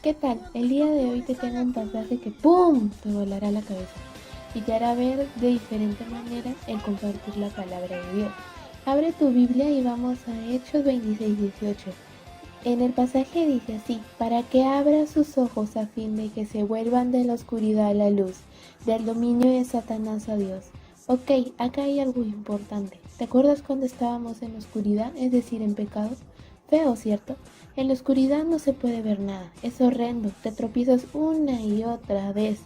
¿Qué tal? El día de hoy te tengo un pasaje que ¡pum! Te volará la cabeza y te hará ver de diferente manera el compartir la palabra de Dios. Abre tu Biblia y vamos a Hechos 26:18. En el pasaje dice así: para que abra sus ojos a fin de que se vuelvan de la oscuridad a la luz, del dominio de Satanás a Dios. Ok, acá hay algo importante. ¿Te acuerdas cuando estábamos en la oscuridad, es decir, en pecado? Feo, ¿cierto? En la oscuridad no se puede ver nada, es horrendo, te tropiezas una y otra vez.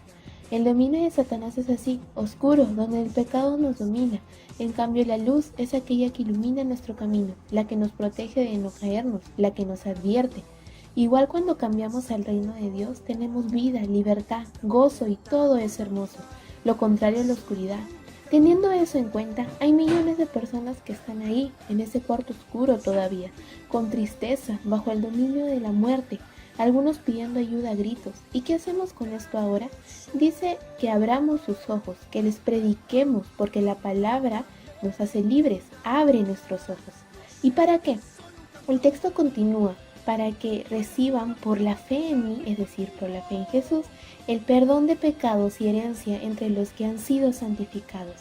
El dominio de Satanás es así, oscuro, donde el pecado nos domina. En cambio, la luz es aquella que ilumina nuestro camino, la que nos protege de no caernos, la que nos advierte. Igual cuando cambiamos al reino de Dios, tenemos vida, libertad, gozo y todo es hermoso. Lo contrario es la oscuridad. Teniendo eso en cuenta, hay millones de personas que están ahí, en ese cuarto oscuro todavía, con tristeza, bajo el dominio de la muerte, algunos pidiendo ayuda a gritos. ¿Y qué hacemos con esto ahora? Dice que abramos sus ojos, que les prediquemos, porque la palabra nos hace libres, abre nuestros ojos. ¿Y para qué? El texto continúa: para que reciban por la fe en mí, es decir, por la fe en Jesús, el perdón de pecados y herencia entre los que han sido santificados.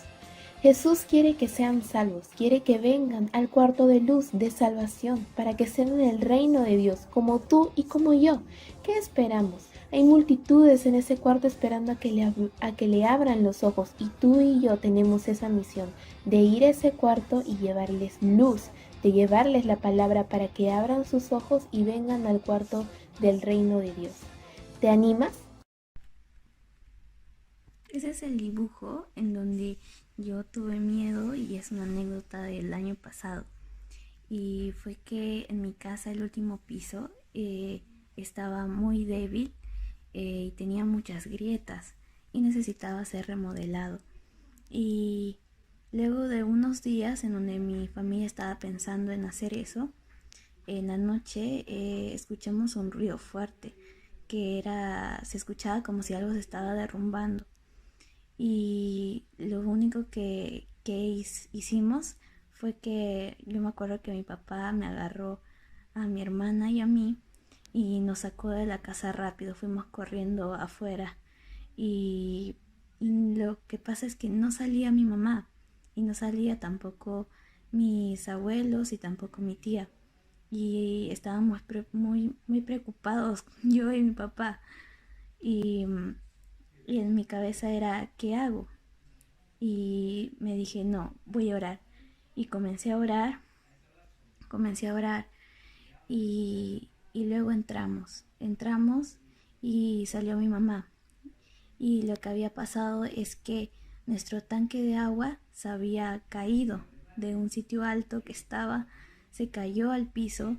Jesús quiere que sean salvos, quiere que vengan al cuarto de luz de salvación, para que estén en el reino de Dios, como tú y como yo. ¿Qué esperamos? Hay multitudes en ese cuarto esperando a que le abran los ojos, y tú y yo tenemos esa misión de ir a ese cuarto y llevarles luz, de llevarles la palabra para que abran sus ojos y vengan al cuarto del reino de Dios. ¿Te animas? Ese es el dibujo en donde yo tuve miedo y es una anécdota del año pasado. Y fue que en mi casa el último piso estaba muy débil y tenía muchas grietas y necesitaba ser remodelado. Y luego de unos días en donde mi familia estaba pensando en hacer eso, en la noche escuchamos un ruido fuerte se escuchaba como si algo se estaba derrumbando. Y lo único que hicimos fue que yo me acuerdo que mi papá me agarró a mi hermana y a mí y nos sacó de la casa rápido, fuimos corriendo afuera y, y lo que pasa es que no salía mi mamá y no salía tampoco mis abuelos y tampoco mi tía y estábamos muy preocupados yo y mi papá y y en mi cabeza era, ¿qué hago? Y me dije, no, voy a orar. Y comencé a orar y luego entramos y salió mi mamá. Y lo que había pasado es que nuestro tanque de agua se había caído de un sitio alto que estaba, se cayó al piso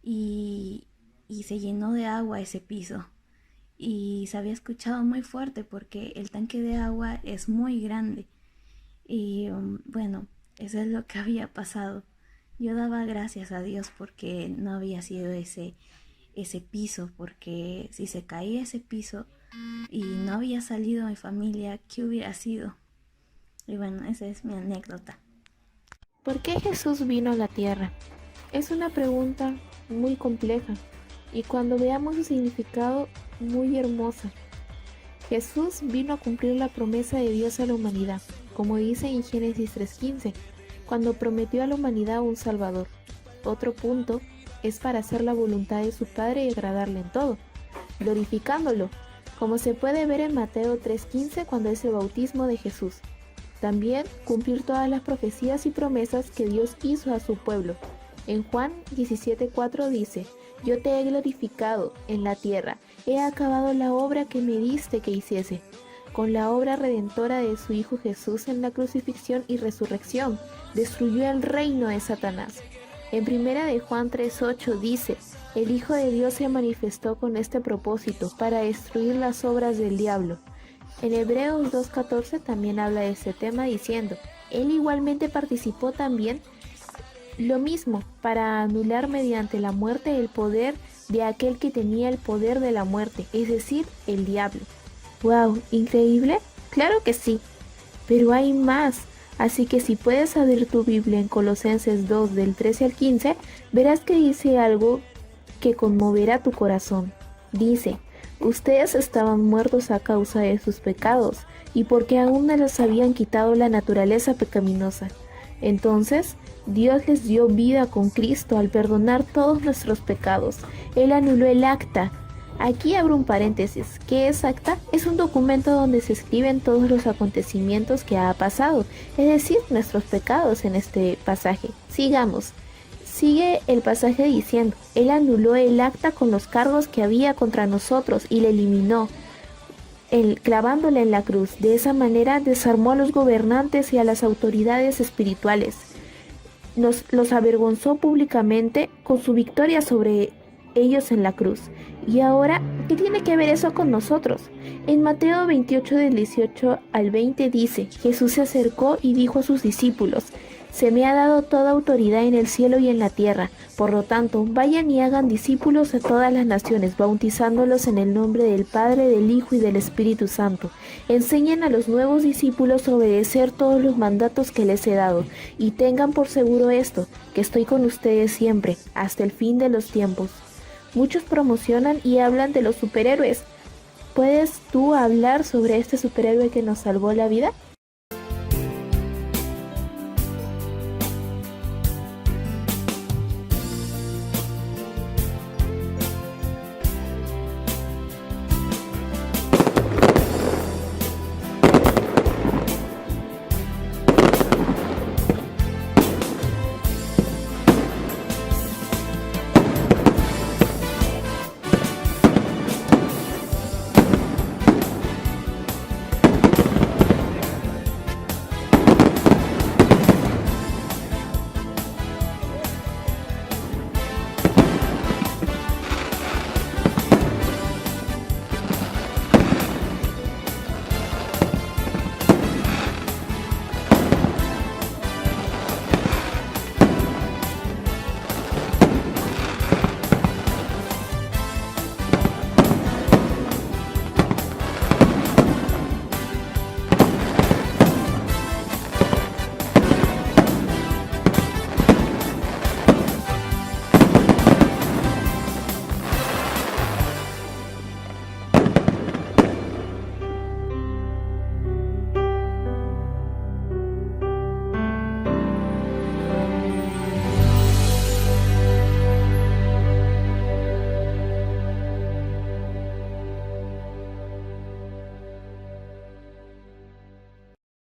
y, y se llenó de agua ese piso y se había escuchado muy fuerte porque el tanque de agua es muy grande y bueno, eso es lo que había pasado. Yo daba gracias a Dios porque no había sido ese piso, porque si se caía ese piso y no había salido mi familia, ¿qué hubiera sido? Y bueno, esa es mi anécdota. ¿Por qué Jesús vino a la tierra? Es una pregunta muy compleja y cuando veamos su significado, muy hermosa. Jesús vino a cumplir la promesa de Dios a la humanidad, como dice en Génesis 3:15, cuando prometió a la humanidad un Salvador. Otro punto es para hacer la voluntad de su Padre y agradarle en todo, glorificándolo, como se puede ver en Mateo 3:15 cuando es el bautismo de Jesús. También cumplir todas las profecías y promesas que Dios hizo a su pueblo. En Juan 17:4 dice: yo te he glorificado en la tierra, he acabado la obra que me diste que hiciese. Con la obra redentora de su Hijo Jesús en la crucifixión y resurrección, destruyó el reino de Satanás. En primera de Juan 3:8 dice: el Hijo de Dios se manifestó con este propósito, para destruir las obras del diablo. En Hebreos 2:14 también habla de este tema diciendo: él igualmente participó también lo mismo para anular mediante la muerte el poder de aquel que tenía el poder de la muerte, es decir, el diablo. ¡Wow! ¿Increíble? Claro que sí, pero hay más. Así que si puedes abrir tu Biblia en Colosenses 2 del 13 al 15, verás que dice algo que conmoverá tu corazón. Dice, ustedes estaban muertos a causa de sus pecados y porque aún no les habían quitado la naturaleza pecaminosa. Entonces, Dios les dio vida con Cristo al perdonar todos nuestros pecados. Él anuló el acta. Aquí abro un paréntesis. ¿Qué es acta? Es un documento donde se escriben todos los acontecimientos que ha pasado, es decir, nuestros pecados en este pasaje. Sigamos. Sigue el pasaje diciendo, Él anuló el acta con los cargos que había contra nosotros y le eliminó, clavándola en la cruz. De esa manera desarmó a los gobernantes y a las autoridades espirituales. Los avergonzó públicamente con su victoria sobre ellos en la cruz. Y ahora, ¿qué tiene que ver eso con nosotros? En Mateo 28 del 18 al 20 dice, Jesús se acercó y dijo a sus discípulos, se me ha dado toda autoridad en el cielo y en la tierra. Por lo tanto, vayan y hagan discípulos a todas las naciones, bautizándolos en el nombre del Padre, del Hijo y del Espíritu Santo. Enseñen a los nuevos discípulos a obedecer todos los mandatos que les he dado. Y tengan por seguro esto, que estoy con ustedes siempre, hasta el fin de los tiempos. Muchos promocionan y hablan de los superhéroes. ¿Puedes tú hablar sobre este superhéroe que nos salvó la vida?